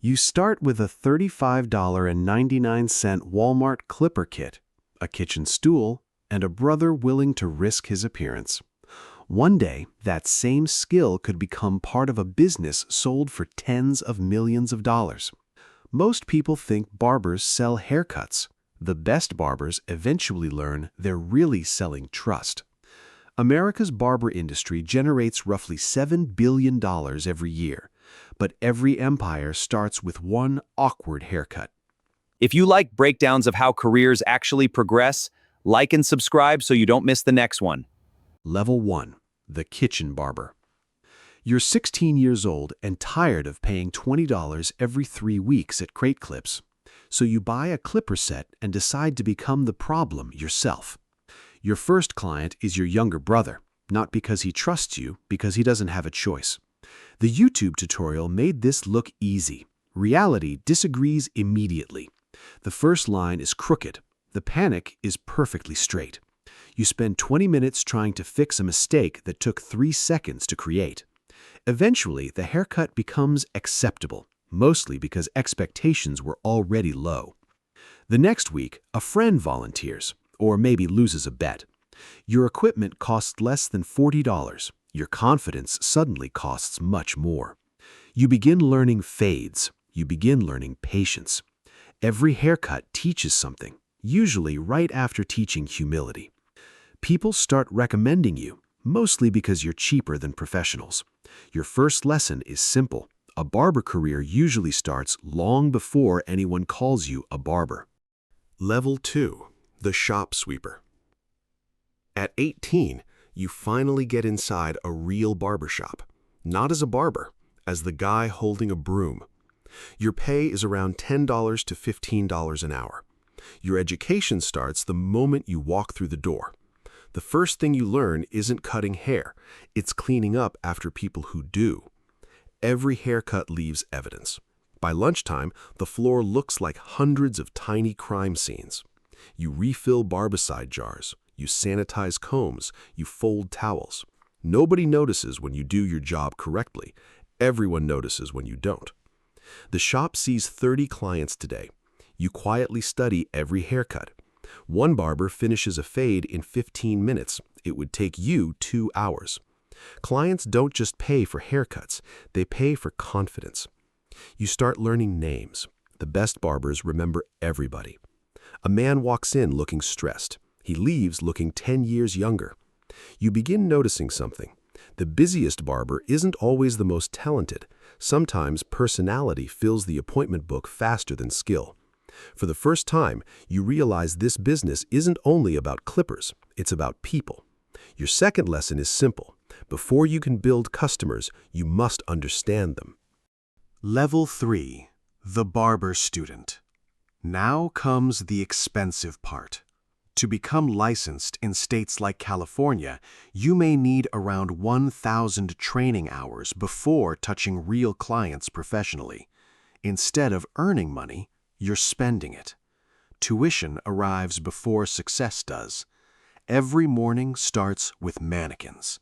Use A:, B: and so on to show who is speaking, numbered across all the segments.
A: You start with a $35.99 Walmart clipper kit, a kitchen stool, and a brother willing to risk his appearance. One day, that same skill could become part of a business sold for tens of millions of dollars. Most people think barbers sell haircuts. The best barbers eventually learn they're really selling trust. America's barber industry generates roughly $7 billion every year, but every empire starts with one awkward haircut.
B: If you like breakdowns of how careers actually progress, like and subscribe so you don't miss the next one.
A: Level 1. The Kitchen Barber. You're 16 years old and tired of paying $20 every 3 weeks at Crate Clips. So you buy a clipper set and decide to become the problem yourself. Your first client is your younger brother, not because he trusts you, because he doesn't have a choice. The YouTube tutorial made this look easy. Reality disagrees immediately. The first line is crooked. The panic is perfectly straight. You spend 20 minutes trying to fix a mistake that took 3 seconds to create. Eventually, the haircut becomes acceptable, mostly because expectations were already low. The next week, a friend volunteers, or maybe loses a bet. Your equipment costs less than $40. Your confidence suddenly costs much more. You begin learning fades. You begin learning patience. Every haircut teaches something, usually right after teaching humility. People start recommending you, mostly because you're cheaper than professionals. Your first lesson is simple. A barber career usually starts long before anyone calls you a barber.
C: Level 2. The Shop Sweeper. At 18, you finally get inside a real barbershop. Not as a barber, as the guy holding a broom. Your pay is around $10 to $15 an hour. Your education starts the moment you walk through the door. The first thing you learn isn't cutting hair, it's cleaning up after people who do. Every haircut leaves evidence. By lunchtime, the floor looks like hundreds of tiny crime scenes. You refill Barbicide jars, you sanitize combs, you fold towels. Nobody notices when you do your job correctly. Everyone notices when you don't. The shop sees 30 clients today. You quietly study every haircut. One barber finishes a fade in 15 minutes. It would take you 2 hours. Clients don't just pay for haircuts, they pay for confidence. You start learning names. The best barbers remember everybody. A man walks in looking stressed. He leaves looking 10 years younger. You begin noticing something. The busiest barber isn't always the most talented. Sometimes personality fills the appointment book faster than skill. For the first time, you realize this business isn't only about clippers, it's about people. Your second lesson is simple. Before you can build customers, you must understand them.
A: Level 3. The Barber Student. Now comes the expensive part. To become licensed in states like California, you may need around 1,000 training hours before touching real clients professionally. Instead of earning money, you're spending it. Tuition arrives before success does. Every morning starts with mannequins.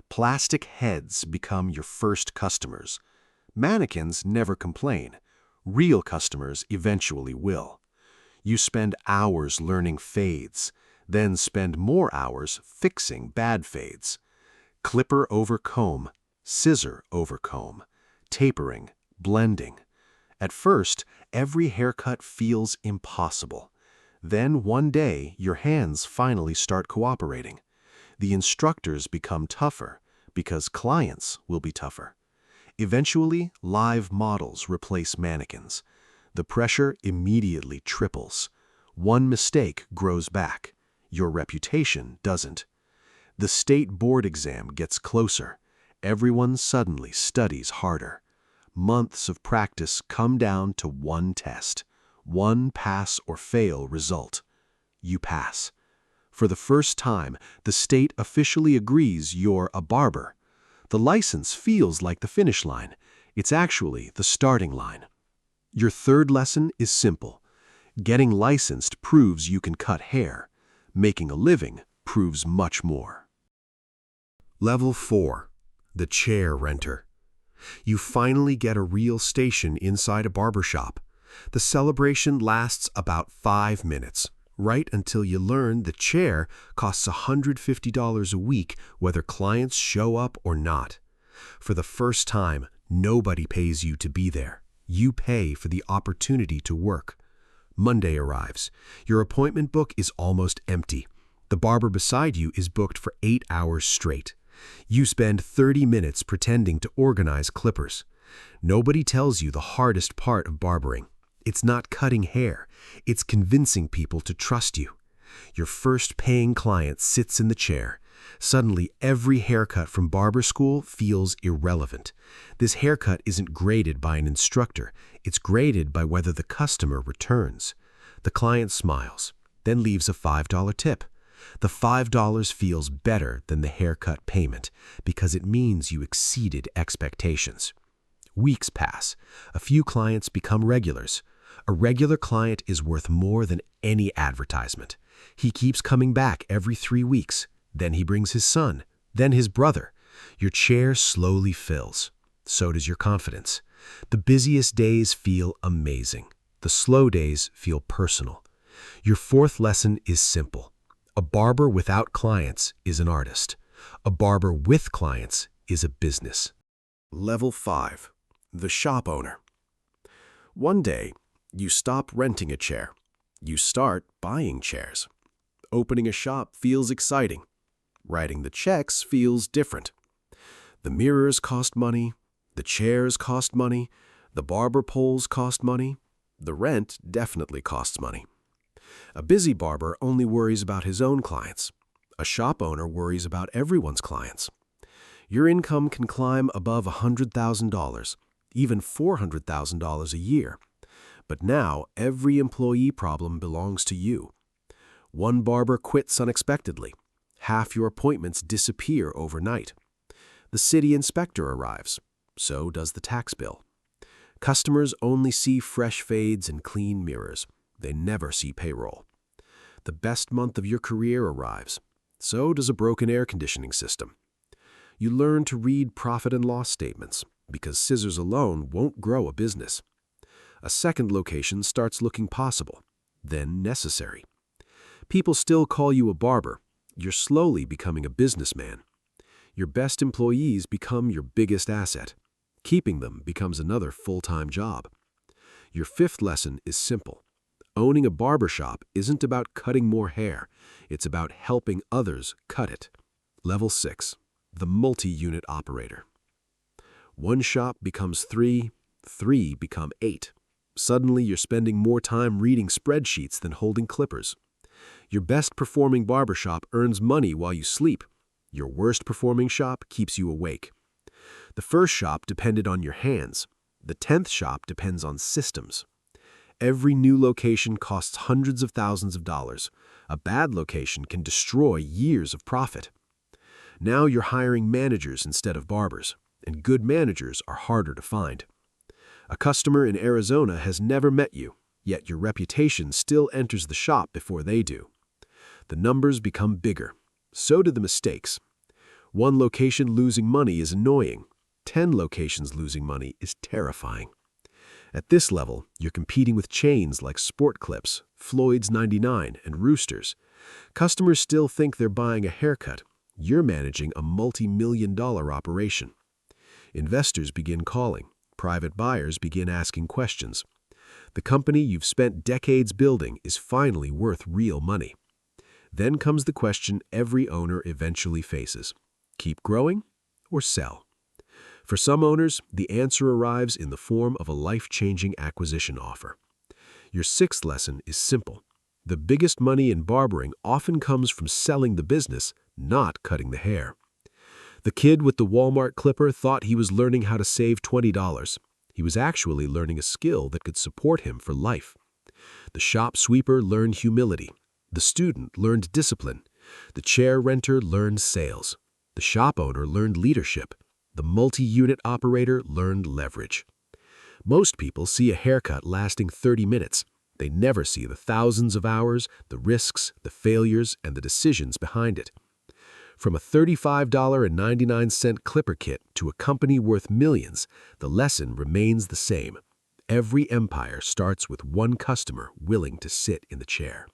A: Plastic heads become your first customers. Mannequins never complain. Real customers eventually will. You spend hours learning fades, then spend more hours fixing bad fades. Clipper over comb, scissor over comb, tapering, blending. At first, every haircut feels impossible. Then one day, your hands finally start cooperating. The instructors become tougher because clients will be tougher. Eventually, live models replace mannequins. The pressure immediately triples. One mistake grows back. Your reputation doesn't. The state board exam gets closer. Everyone suddenly studies harder. Months of practice come down to one test. One pass or fail result. You pass. For the first time, the state officially agrees you're a barber. The license feels like the finish line. It's actually the starting line. Your third lesson is simple. Getting licensed proves you can cut hair. Making a living proves much more.
C: Level 4. The Chair Renter. You finally get a real station inside a barbershop. The celebration lasts about 5 minutes, right until you learn the chair costs $150 a week whether clients show up or not. For the first time, nobody pays you to be there. You pay for the opportunity to work. Monday arrives. Your appointment book is almost empty. The barber beside you is booked for 8 hours straight. You spend 30 minutes pretending to organize clippers. Nobody tells you the hardest part of barbering. It's not cutting hair. It's convincing people to trust you. Your first paying client sits in the chair. Suddenly, every haircut from barber school feels irrelevant. This haircut isn't graded by an instructor. It's graded by whether the customer returns. The client smiles, then leaves a $5 tip. The $5 feels better than the haircut payment because it means you exceeded expectations. Weeks pass. A few clients become regulars. A regular client is worth more than any advertisement. He keeps coming back every 3 weeks. Then he brings his son, then his brother. Your chair slowly fills. So does your confidence. The busiest days feel amazing. The slow days feel personal. Your fourth lesson is simple. A barber without clients is an artist. A barber with clients is a business. Level 5. The shop owner. One day, you stop renting a chair. You start buying chairs. Opening a shop feels exciting. Writing the checks feels different. The mirrors cost money. The chairs cost money. The barber poles cost money. The rent definitely costs money. A busy barber only worries about his own clients. A shop owner worries about everyone's clients. Your income can climb above $100,000, even $400,000 a year. But now every employee problem belongs to you. One barber quits unexpectedly. Half your appointments disappear overnight. The city inspector arrives. So does the tax bill. Customers only see fresh fades and clean mirrors. They never see payroll. The best month of your career arrives. So does a broken air conditioning system. You learn to read profit and loss statements because scissors alone won't grow a business. A second location starts looking possible, then necessary. People still call you a barber. You're slowly becoming a businessman. Your best employees become your biggest asset. Keeping them becomes another full-time job. Your fifth lesson is simple. Owning a barbershop isn't about cutting more hair. It's about helping others cut it. Level 6. The multi-unit operator. One shop becomes 3, 3 become 8. Suddenly you're spending more time reading spreadsheets than holding clippers. Your best performing barbershop earns money while you sleep. Your worst performing shop keeps you awake. The first shop depended on your hands. The 10th shop depends on systems. Every new location costs hundreds of thousands of dollars. A bad location can destroy years of profit. Now you're hiring managers instead of barbers, and good managers are harder to find. A customer in Arizona has never met you, yet your reputation still enters the shop before they do. The numbers become bigger. So do the mistakes. One location losing money is annoying. 10 locations losing money is terrifying. At this level, you're competing with chains like Sport Clips, Floyd's 99, and Roosters. Customers still think they're buying a haircut. You're managing a multi-million-dollar operation. Investors begin calling. Private buyers begin asking questions. The company you've spent decades building is finally worth real money. Then comes the question every owner eventually faces. Keep growing or sell? For some owners, the answer arrives in the form of a life-changing acquisition offer. Your sixth lesson is simple. The biggest money in barbering often comes from selling the business, not cutting the hair. The kid with the Walmart clipper thought he was learning how to save $20. He was actually learning a skill that could support him for life. The shop sweeper learned humility. The student learned discipline. The chair renter learned sales. The shop owner learned leadership. The multi-unit operator learned leverage. Most people see a haircut lasting 30 minutes. They never see the thousands of hours, the risks, the failures, and the decisions behind it. From a $35.99 clipper kit to a company worth millions, the lesson remains the same. Every empire starts with one customer willing to sit in the chair.